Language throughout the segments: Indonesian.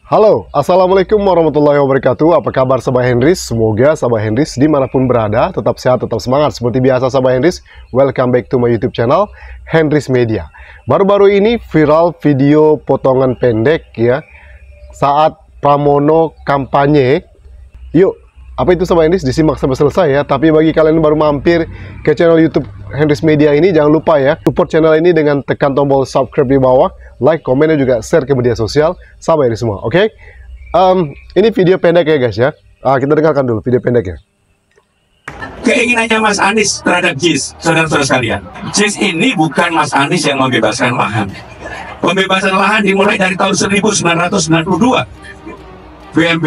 Halo, Assalamualaikum warahmatullahi wabarakatuh. Apa kabar Sahabat Henrys? Semoga Sahabat Henrys dimanapun berada tetap sehat, tetap semangat. Seperti biasa Sahabat Henrys, welcome back to my YouTube channel Henrys Media. Baru-baru ini viral video potongan pendek ya saat Pramono kampanye. Yuk, apa itu Sahabat Henrys? Disimak sampai selesai ya. Tapi bagi kalian yang baru mampir ke channel YouTube Henrys Media ini, jangan lupa ya support channel ini dengan tekan tombol subscribe di bawah, like, komen, dan juga share ke media sosial Sahabat Henrys semua. Oke? Ini video pendek ya guys ya. Kita dengarkan dulu video pendeknya. Keinginannya Mas Anies terhadap JIS, saudara-saudara sekalian. JIS ini bukan Mas Anies yang membebaskan lahan. Pembebasan lahan dimulai dari tahun 1992 BMB.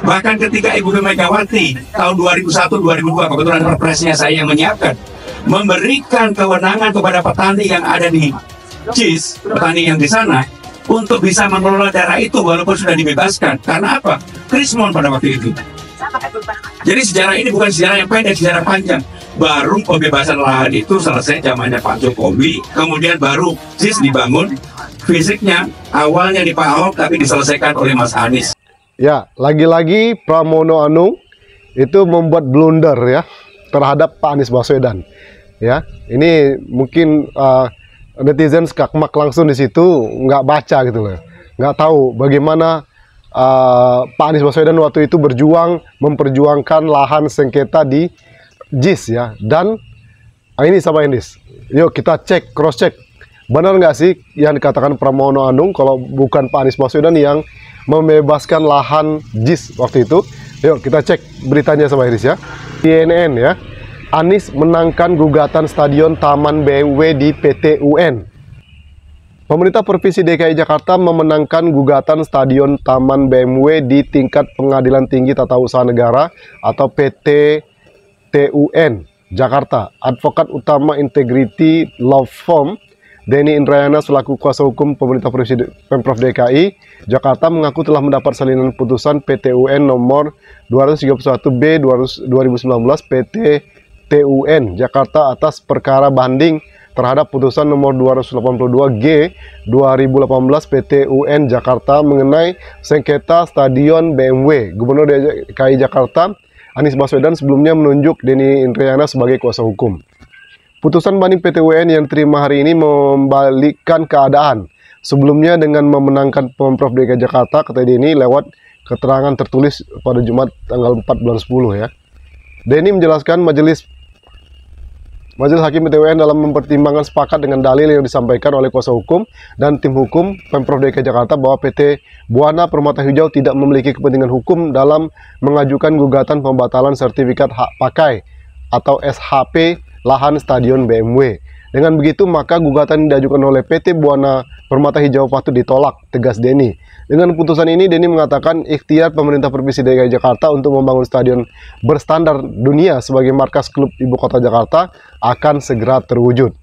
Bahkan ketika Ibu Megawati tahun 2001-2002, kebetulan perpresnya saya yang menyiapkan, memberikan kewenangan kepada petani yang ada di JIS, petani yang di sana, untuk bisa mengelola daerah itu walaupun sudah dibebaskan. Karena apa? Krismon pada waktu itu. Jadi sejarah ini bukan sejarah yang pendek, sejarah panjang. Baru pembebasan lahan itu selesai zamannya Pak Jokowi, kemudian baru JIS dibangun. Fisiknya awalnya di Pak Ahok tapi diselesaikan oleh Mas Anies. Ya, lagi-lagi Pramono Anung itu membuat blunder ya terhadap Pak Anies Baswedan. Ya, ini mungkin netizen skakmak langsung di situ, nggak baca gitu loh, nggak tahu bagaimana Pak Anies Baswedan waktu itu berjuang memperjuangkan lahan sengketa di JIS ya. Dan ini Sahabat Henrys, yuk kita cek, cross check, benar nggak sih yang dikatakan Pramono Anung kalau bukan Pak Anies Baswedan yang membebaskan lahan JIS waktu itu. Yuk kita cek beritanya Sahabat Henrys ya. CNN ya, Anies menangkan gugatan Stadion Taman BMW di PT UN. Pemerintah Provinsi DKI Jakarta memenangkan gugatan Stadion Taman BMW di tingkat Pengadilan Tinggi Tata Usaha Negara atau PT TUN Jakarta. Advokat utama Integrity Law Firm Denny Indrayana selaku kuasa hukum pemerintah Provinsi Pemprov DKI Jakarta mengaku telah mendapat salinan putusan PT UN nomor 231B 2019 PT TUN Jakarta atas perkara banding terhadap putusan nomor 282G 2018 PT UN Jakarta mengenai sengketa Stadion BMW. Gubernur DKI Jakarta Anies Baswedan sebelumnya menunjuk Denny Indrayana sebagai kuasa hukum. Putusan banding PT UN yang diterima hari ini membalikkan keadaan. Sebelumnya dengan memenangkan Pemprov DKI Jakarta, kata Denny lewat keterangan tertulis pada Jumat tanggal 4 bulan 10 ya. Denny menjelaskan Majelis Hakim PT UN dalam mempertimbangkan sepakat dengan dalil yang disampaikan oleh kuasa hukum dan tim hukum Pemprov DKI Jakarta bahwa PT Buana Permata Hijau tidak memiliki kepentingan hukum dalam mengajukan gugatan pembatalan sertifikat hak pakai atau SHP lahan Stadion BMW. Dengan begitu, maka gugatan yang diajukan oleh PT Buana Permata Hijau patut ditolak, tegas Denny. Dengan putusan ini, Denny mengatakan ikhtiar pemerintah Provinsi DKI Jakarta untuk membangun stadion berstandar dunia sebagai markas klub ibu kota Jakarta akan segera terwujud.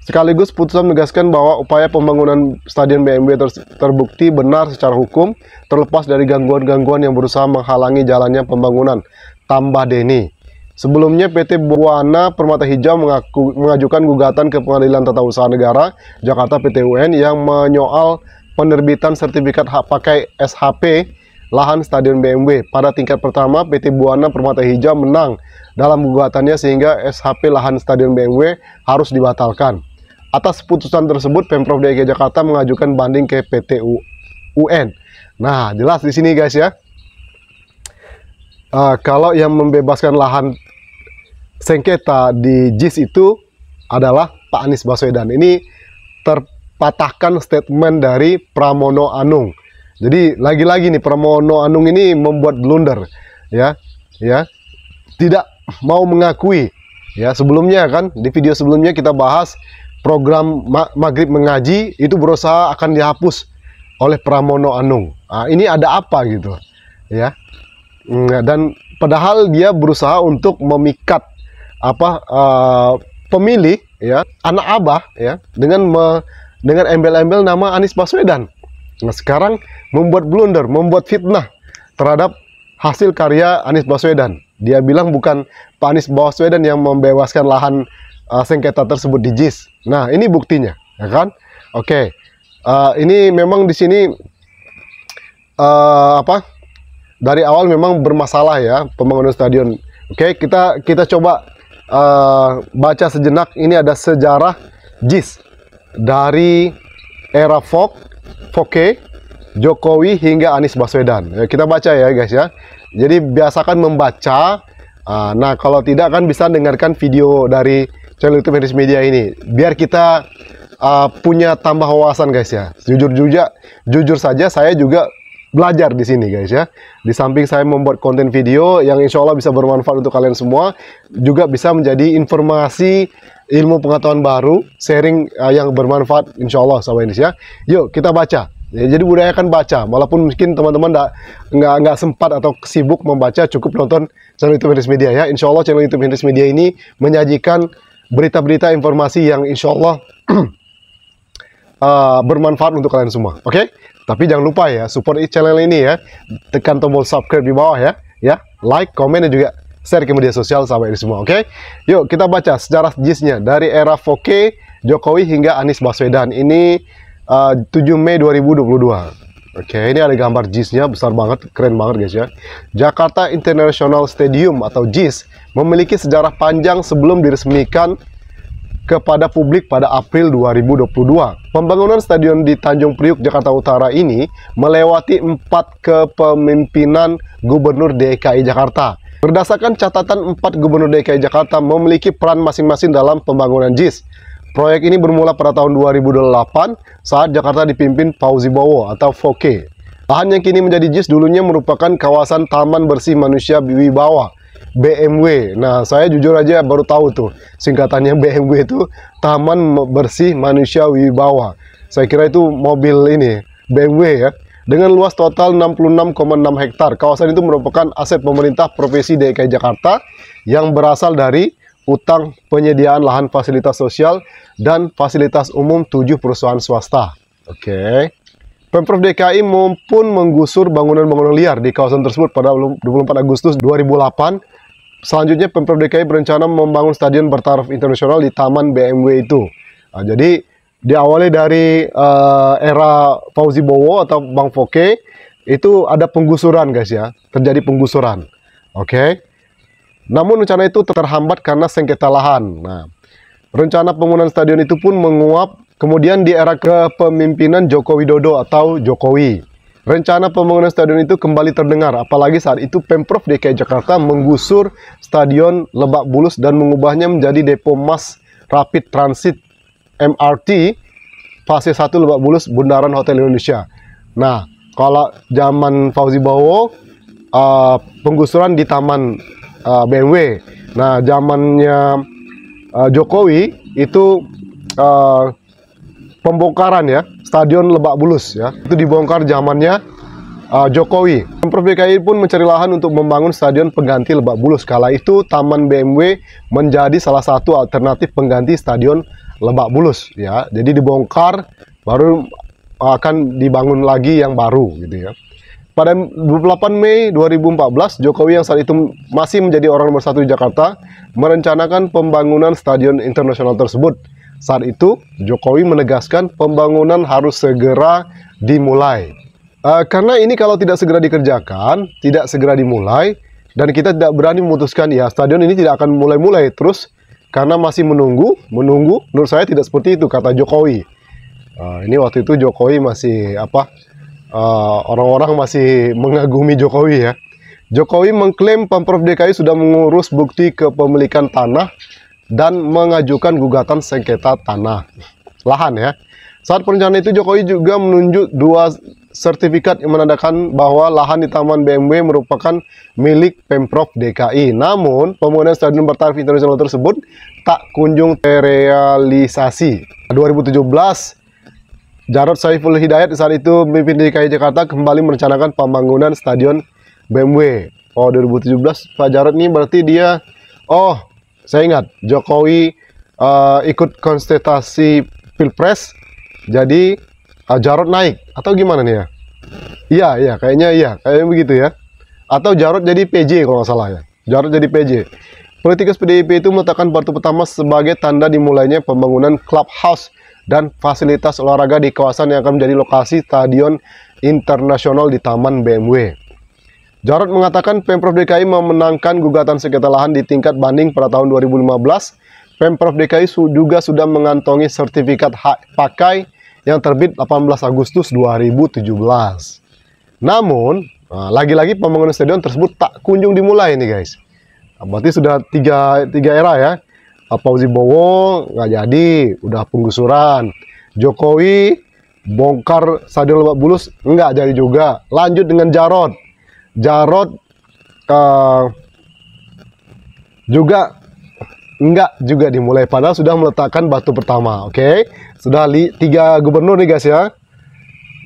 Sekaligus putusan menegaskan bahwa upaya pembangunan Stadion BMW terbukti benar secara hukum, terlepas dari gangguan-gangguan yang berusaha menghalangi jalannya pembangunan, tambah Denny. Sebelumnya PT Buana Permata Hijau mengajukan gugatan ke Pengadilan Tata Usaha Negara Jakarta PT UN yang menyoal penerbitan sertifikat hak pakai SHP lahan Stadion BMW. Pada tingkat pertama, PT Buana Permata Hijau menang dalam gugatannya sehingga SHP lahan Stadion BMW harus dibatalkan. Atas putusan tersebut, Pemprov DKI Jakarta mengajukan banding ke PT UN. Nah, jelas di sini guys ya. Kalau yang membebaskan lahan sengketa di JIS itu adalah Pak Anies Baswedan. Ini terpatahkan statement dari Pramono Anung. Jadi lagi-lagi nih Pramono Anung ini membuat blunder ya, tidak mau mengakui ya. Sebelumnya kan di video sebelumnya kita bahas program Maghrib Mengaji itu berusaha akan dihapus oleh Pramono Anung. Ini ada apa gitu ya. Dan padahal dia berusaha untuk memikat pemilih ya, anak abah ya, dengan embel-embel nama Anies Baswedan. Nah, sekarang membuat blunder, membuat fitnah terhadap hasil karya Anies Baswedan. Dia bilang bukan Pak Anies Baswedan yang membebaskan lahan sengketa tersebut di JIS. Nah, ini buktinya, ya kan? Oke. Ini memang di sini dari awal memang bermasalah ya pembangunan stadion. Oke, kita coba baca sejenak. Ini ada sejarah JIS dari era Foke, Jokowi hingga Anies Baswedan. Ya, kita baca ya guys ya. Jadi biasakan membaca. Nah kalau tidak kan bisa dengarkan video dari channel YouTube Henrys Media ini. Biar kita punya tambah wawasan guys ya. Jujur saja saya juga belajar di sini guys ya. Di samping saya membuat konten video yang insya Allah bisa bermanfaat untuk kalian semua, juga bisa menjadi informasi ilmu pengetahuan baru, sharing yang bermanfaat insya Allah sahabat Indonesia. Yuk kita baca. Ya, jadi budayakan baca, walaupun mungkin teman-teman nggak sempat atau sibuk membaca, cukup nonton channel YouTube Henrys Media ya. Insya Allah channel YouTube Henrys Media ini menyajikan berita-berita informasi yang insya Allah bermanfaat untuk kalian semua. Oke? Tapi jangan lupa ya, support channel ini ya. Tekan tombol subscribe di bawah ya. Like, komen, dan juga share ke media sosial sahabat ini semua. Oke? Yuk kita baca sejarah JIS-nya dari era Foke, Jokowi hingga Anies Baswedan. Ini 7 Mei 2022. Oke, ini ada gambar JIS-nya, besar banget, keren banget guys ya. Jakarta International Stadium atau JIS memiliki sejarah panjang sebelum diresmikan kepada publik pada April 2022. Pembangunan stadion di Tanjung Priuk, Jakarta Utara ini melewati 4 kepemimpinan Gubernur DKI Jakarta. Berdasarkan catatan, 4 Gubernur DKI Jakarta memiliki peran masing-masing dalam pembangunan JIS. Proyek ini bermula pada tahun 2008 saat Jakarta dipimpin Fauzi Bowo atau Foke. Lahan yang kini menjadi JIS dulunya merupakan kawasan Taman Bersih Manusia Wibawa BMW. Nah, saya jujur aja baru tahu tuh singkatannya BMW itu Taman Bersih Manusia Wibawa. Saya kira itu mobil ini BMW ya. Dengan luas total 66,6 hektar, kawasan itu merupakan aset pemerintah Provinsi DKI Jakarta yang berasal dari utang penyediaan lahan fasilitas sosial dan fasilitas umum 7 perusahaan swasta. Oke. Pemprov DKI pun menggusur bangunan-bangunan liar di kawasan tersebut pada 24 Agustus 2008. Selanjutnya Pemprov DKI berencana membangun stadion bertaraf internasional di Taman BMW itu. Nah, jadi diawali dari era Fauzi Bowo atau Bang Foke, itu ada penggusuran guys ya. Terjadi penggusuran. Oke. Namun rencana itu terhambat karena sengketa lahan. Nah, rencana pembangunan stadion itu pun menguap kemudian di era kepemimpinan Joko Widodo atau Jokowi. Rencana pembangunan stadion itu kembali terdengar, apalagi saat itu Pemprov DKI Jakarta menggusur Stadion Lebak Bulus dan mengubahnya menjadi depo mass rapid transit MRT fase 1 Lebak Bulus Bundaran Hotel Indonesia. Nah, kalau zaman Fauzi Bowo penggusuran di Taman BMW. Nah, zamannya Jokowi itu pembongkaran ya, Stadion Lebak Bulus ya. Itu dibongkar zamannya Jokowi. Pemprov DKI pun mencari lahan untuk membangun stadion pengganti Lebak Bulus. Kala itu Taman BMW menjadi salah satu alternatif pengganti Stadion Lebak Bulus ya. Jadi dibongkar baru akan dibangun lagi yang baru gitu ya. Pada 28 Mei 2014, Jokowi yang saat itu masih menjadi orang nomor 1 di Jakarta merencanakan pembangunan stadion internasional tersebut. Saat itu, Jokowi menegaskan pembangunan harus segera dimulai. Karena ini kalau tidak segera dikerjakan, tidak segera dimulai, dan kita tidak berani memutuskan, ya stadion ini tidak akan mulai-mulai terus, karena masih menunggu, menurut saya tidak seperti itu, kata Jokowi. Ini waktu itu Jokowi masih orang-orang masih mengagumi Jokowi ya. Jokowi mengklaim Pemprov DKI sudah mengurus bukti kepemilikan tanah dan mengajukan gugatan sengketa tanah lahan ya. Saat perencanaan itu Jokowi juga menunjuk 2 sertifikat yang menandakan bahwa lahan di Taman BMW merupakan milik Pemprov DKI. Namun pembangunan stadion bertaraf internasional tersebut tak kunjung terrealisasi. 2017 Jarod Saiful Hidayat saat itu memimpin DKI Jakarta kembali merencanakan pembangunan stadion BMW. 2017 Pak Jarod ini berarti dia, saya ingat Jokowi ikut kontestasi Pilpres, jadi Jarod naik atau gimana nih ya? Iya, kayaknya begitu ya. Atau Jarod jadi PJ kalau nggak salah ya. Jarod jadi PJ. Politikus PDIP itu meletakkan batu pertama sebagai tanda dimulainya pembangunan clubhouse dan fasilitas olahraga di kawasan yang akan menjadi lokasi Stadion internasional di Taman BMW. Jarod mengatakan Pemprov DKI memenangkan gugatan sengketa lahan di tingkat banding pada tahun 2015. Pemprov DKI juga sudah mengantongi sertifikat hak pakai yang terbit 18 Agustus 2017. Namun, lagi-lagi pembangunan stadion tersebut tak kunjung dimulai nih guys. Berarti sudah tiga era ya. Fauzi Bowo nggak jadi, udah penggusuran. Jokowi bongkar Stadion Lebak Bulus nggak jadi juga. Lanjut dengan Jarod. Jarod juga nggak juga dimulai, padahal sudah meletakkan batu pertama. Oke, sudah 3 gubernur nih guys ya.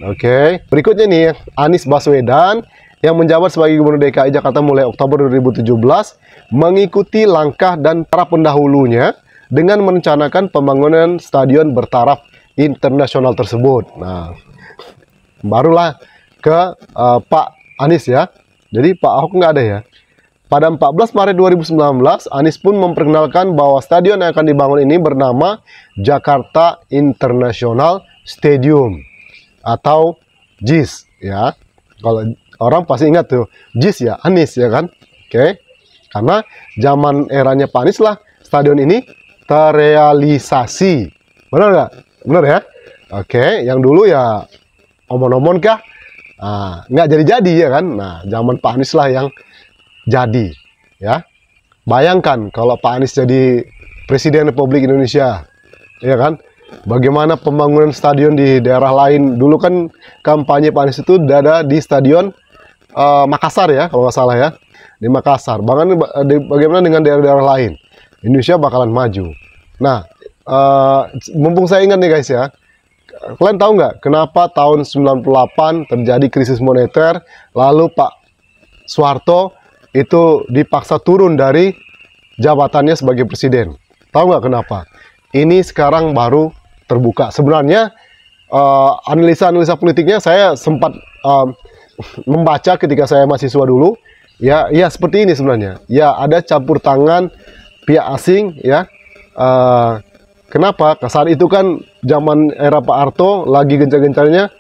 Oke, berikutnya nih Anies Baswedan yang menjabat sebagai Gubernur DKI Jakarta mulai Oktober 2017 mengikuti langkah dan para pendahulunya dengan merencanakan pembangunan stadion bertaraf internasional tersebut. Nah, barulah ke Pak Anies ya. Jadi Pak Ahok nggak ada ya. Pada 14 Maret 2019, Anies pun memperkenalkan bahwa stadion yang akan dibangun ini bernama Jakarta International Stadium atau JIS ya. Kalau orang pasti ingat tuh JIS ya, Anies ya kan. Oke. Karena zaman eranya Pak Anies lah stadion ini terrealisasi. Benar nggak? Benar ya. Oke, yang dulu ya omon-omon kah? Nggak jadi-jadi ya kan. Nah, zaman Pak Anies lah yang jadi ya. Bayangkan kalau Pak Anies jadi Presiden Republik Indonesia, ya kan? Bagaimana pembangunan stadion di daerah lain. Dulu kan kampanye Pak Anies itu ada di stadion Makassar ya, kalau nggak salah ya. Di Makassar. Bagaimana dengan daerah-daerah lain? Indonesia bakalan maju. Nah, mumpung saya ingat nih guys ya, kalian tahu nggak kenapa tahun 98 terjadi krisis moneter, lalu Pak Soeharto itu dipaksa turun dari jabatannya sebagai presiden? Tahu nggak kenapa? Ini sekarang baru terbuka. Sebenarnya analisa-analisa politiknya saya sempat membaca ketika saya mahasiswa dulu. Ya seperti ini sebenarnya. Ya ada campur tangan pihak asing ya. Kenapa? Saat itu kan zaman era Pak Harto lagi gencar-gencarnya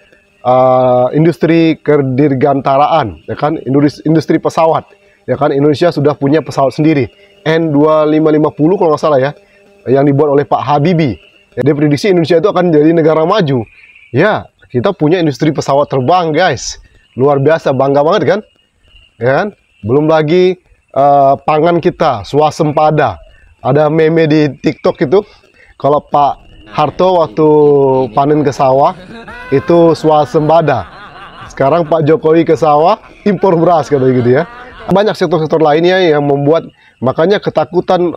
industri kedirgantaraan, ya kan, industri pesawat, ya kan. Indonesia sudah punya pesawat sendiri N2550 kalau nggak salah ya, yang dibuat oleh Pak Habibie. Ya, diprediksi Indonesia itu akan jadi negara maju. Ya, kita punya industri pesawat terbang guys, luar biasa, bangga banget kan, ya kan. Belum lagi pangan kita swasembada. Ada meme di TikTok itu. Kalau Pak Harto waktu panen ke sawah itu swasembada. Sekarang Pak Jokowi ke sawah impor beras katanya gitu ya. Banyak sektor-sektor lainnya yang membuat makanya ketakutan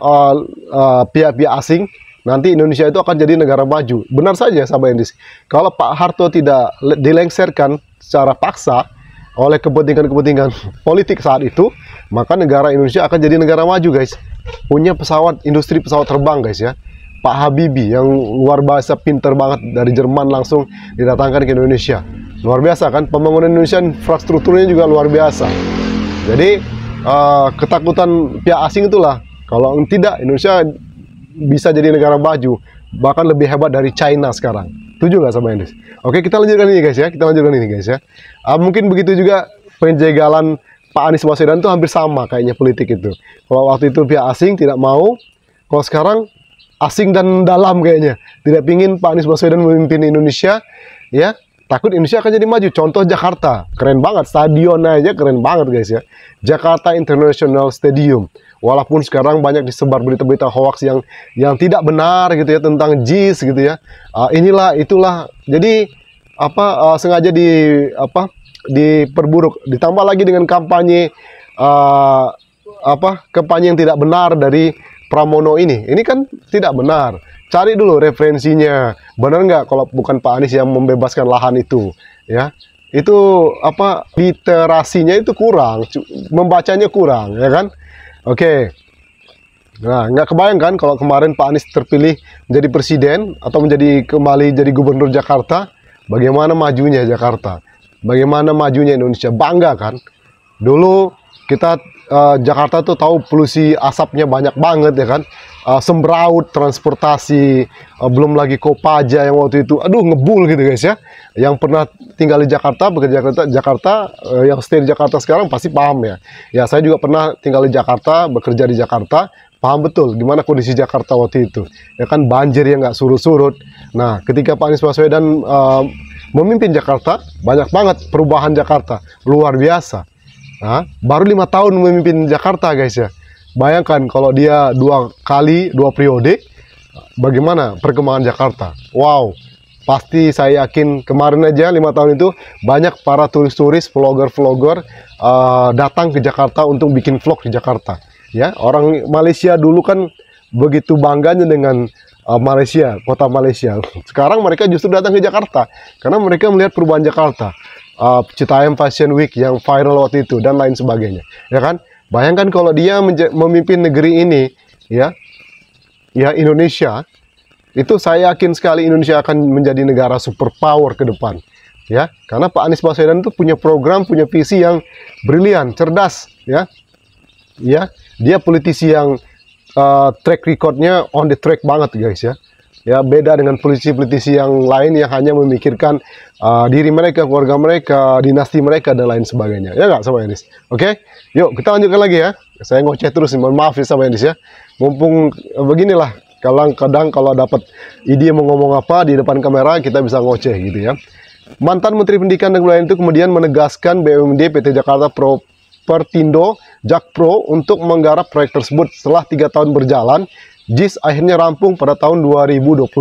pihak-pihak asing nanti Indonesia itu akan jadi negara maju. Benar saja sahabat Indis. Kalau Pak Harto tidak dilengserkan secara paksa oleh kepentingan-kepentingan politik saat itu, maka negara Indonesia akan jadi negara maju guys. Punya pesawat, industri pesawat terbang guys ya. Pak Habibie yang luar biasa pinter banget dari Jerman langsung didatangkan ke Indonesia. Luar biasa kan, pembangunan Indonesia infrastrukturnya juga luar biasa. Jadi ketakutan pihak asing itulah, kalau tidak Indonesia bisa jadi negara maju, bahkan lebih hebat dari China sekarang. Setuju nggak sama Indonesia? Oke, kita lanjutkan ini guys ya, mungkin begitu juga penjagalan Pak Anies Baswedan itu hampir sama kayaknya politik itu. Kalau waktu itu pihak asing tidak mau, kalau sekarang asing dan dalam kayaknya tidak pingin Pak Anies Baswedan memimpin Indonesia ya, takut Indonesia akan jadi maju. Contoh Jakarta, keren banget, stadion aja keren banget guys ya, Jakarta International Stadium. Walaupun sekarang banyak disebar berita-berita hoax yang tidak benar gitu ya tentang JIS gitu ya, inilah itulah, jadi sengaja diperburuk, ditambah lagi dengan kampanye kampanye yang tidak benar dari Pramono ini kan tidak benar. Cari dulu referensinya, benar nggak kalau bukan Pak Anies yang membebaskan lahan itu, ya. Itu literasinya itu kurang, membacanya kurang, ya kan? Oke. Nah, nggak kebayang kan kalau kemarin Pak Anies terpilih menjadi presiden atau kembali jadi gubernur Jakarta, bagaimana majunya Jakarta, bagaimana majunya Indonesia, bangga kan? Dulu kita Jakarta tuh tahu polusi asapnya banyak banget ya kan, sembraut transportasi, belum lagi Kopaja yang waktu itu, aduh ngebul gitu guys ya. Yang pernah tinggal di Jakarta, bekerja di Jakarta, yang stay di Jakarta sekarang pasti paham ya. Ya saya juga pernah tinggal di Jakarta, bekerja di Jakarta, paham betul gimana kondisi Jakarta waktu itu. Ya kan banjir yang nggak surut-surut. Nah ketika Pak Anies Baswedan memimpin Jakarta, banyak banget perubahan Jakarta, luar biasa. Nah, baru 5 tahun memimpin Jakarta guys ya. Bayangkan kalau dia 2 periode, bagaimana perkembangan Jakarta. Wow, pasti saya yakin kemarin aja 5 tahun itu banyak para turis-turis, vlogger-vlogger datang ke Jakarta untuk bikin vlog di Jakarta. Ya, orang Malaysia dulu kan begitu bangganya dengan Malaysia, kota Malaysia. Sekarang mereka justru datang ke Jakarta karena mereka melihat perubahan Jakarta. Citayam Fashion Week yang viral waktu itu dan lain sebagainya, ya kan? Bayangkan kalau dia memimpin negeri ini, ya Indonesia, itu saya yakin sekali Indonesia akan menjadi negara superpower ke depan, ya. Karena Pak Anies Baswedan itu punya program, punya visi yang brilian, cerdas, ya. Dia politisi yang track recordnya on the track banget, guys, ya. Ya beda dengan politisi-politisi yang lain yang hanya memikirkan diri mereka, keluarga mereka, dinasti mereka dan lain sebagainya. Ya nggak sama Enis? Oke, yuk kita lanjutkan lagi ya. Saya ngoceh terus nih, mohon maaf ya sama Enis ya. Mumpung beginilah, kadang kalau dapat ide mau ngomong apa di depan kamera kita bisa ngoceh gitu ya. Mantan Menteri Pendidikan dan Kebudayaan itu kemudian menegaskan BUMD PT Jakarta Pertindo Jakpro untuk menggarap proyek tersebut. Setelah 3 tahun berjalan, JIS akhirnya rampung pada tahun 2022.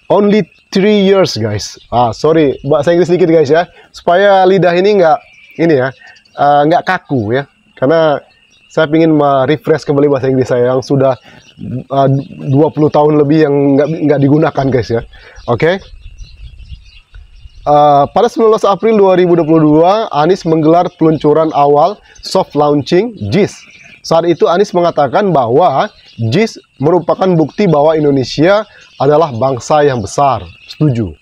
Only 3 years guys. Sorry bahasa Inggris sedikit guys ya, supaya lidah ini nggak kaku ya, karena saya ingin merefresh kembali bahasa Inggris saya yang sudah 20 tahun lebih yang nggak digunakan guys ya. Oke. Pada 19 April 2022, Anies menggelar peluncuran awal soft launching JIS. Saat itu Anies mengatakan bahwa JIS merupakan bukti bahwa Indonesia adalah bangsa yang besar. Setuju.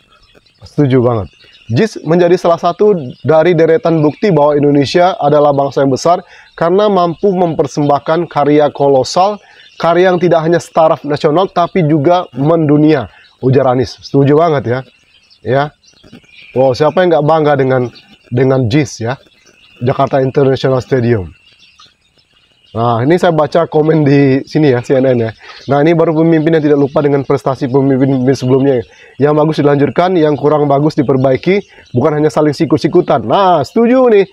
Setuju banget. JIS menjadi salah satu dari deretan bukti bahwa Indonesia adalah bangsa yang besar karena mampu mempersembahkan karya kolosal, karya yang tidak hanya setaraf nasional tapi juga mendunia. Ujar Anies. Setuju banget ya. Ya. Wow, siapa yang nggak bangga dengan JIS ya, Jakarta International Stadium. Nah, ini saya baca komen di sini ya, CNN ya. Nah, ini baru pemimpin yang tidak lupa dengan prestasi pemimpin sebelumnya. Yang bagus dilanjutkan, yang kurang bagus diperbaiki, bukan hanya saling sikut-sikutan. Nah, setuju nih,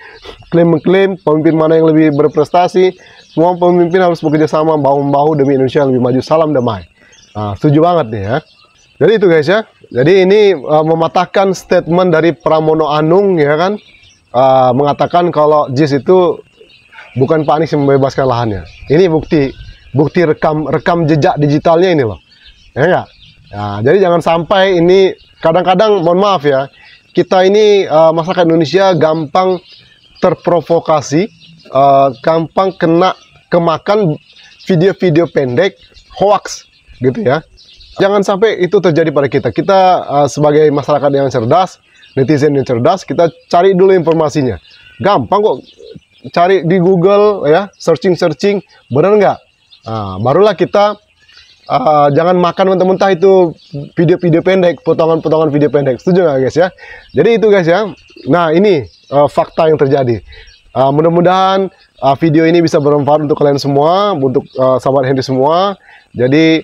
klaim-klaim pemimpin mana yang lebih berprestasi. Semua pemimpin harus bekerja sama bahu-membahu demi Indonesia yang lebih maju. Salam damai. Nah, setuju banget nih ya. Jadi itu guys ya. Jadi ini mematahkan statement dari Pramono Anung ya kan, mengatakan kalau JIS itu bukan Pak Anies yang membebaskan lahannya. Ini bukti rekam jejak digitalnya ini loh, ya enggak? Nah, jadi jangan sampai ini kadang-kadang mohon maaf ya, kita ini masyarakat Indonesia gampang terprovokasi, gampang kemakan video-video pendek hoax gitu ya. Jangan sampai itu terjadi pada kita. Kita sebagai masyarakat yang cerdas, netizen yang cerdas, kita cari dulu informasinya. Gampang kok, cari di Google ya, searching, benar nggak? Nah, barulah kita jangan makan mentah-mentah itu video-video pendek, potongan-potongan video pendek. Setuju nggak guys ya? Jadi itu guys ya. Nah ini fakta yang terjadi. Mudah-mudahan video ini bisa bermanfaat untuk kalian semua, untuk sahabat Henry semua. Jadi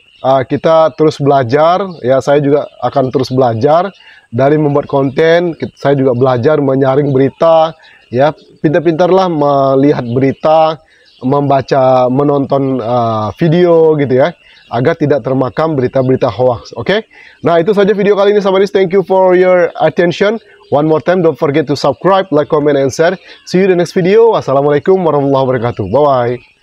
kita terus belajar, ya saya juga akan terus belajar dari membuat konten. Saya juga belajar menyaring berita, ya pintar-pintarlah melihat berita, membaca, menonton video gitu ya, agar tidak termakam berita-berita hoax. Oke? Nah itu saja video kali ini sahabat. Thank you for your attention. One more time, don't forget to subscribe, like, comment, and share. See you in the next video. Wassalamualaikum warahmatullahi wabarakatuh. Bye bye.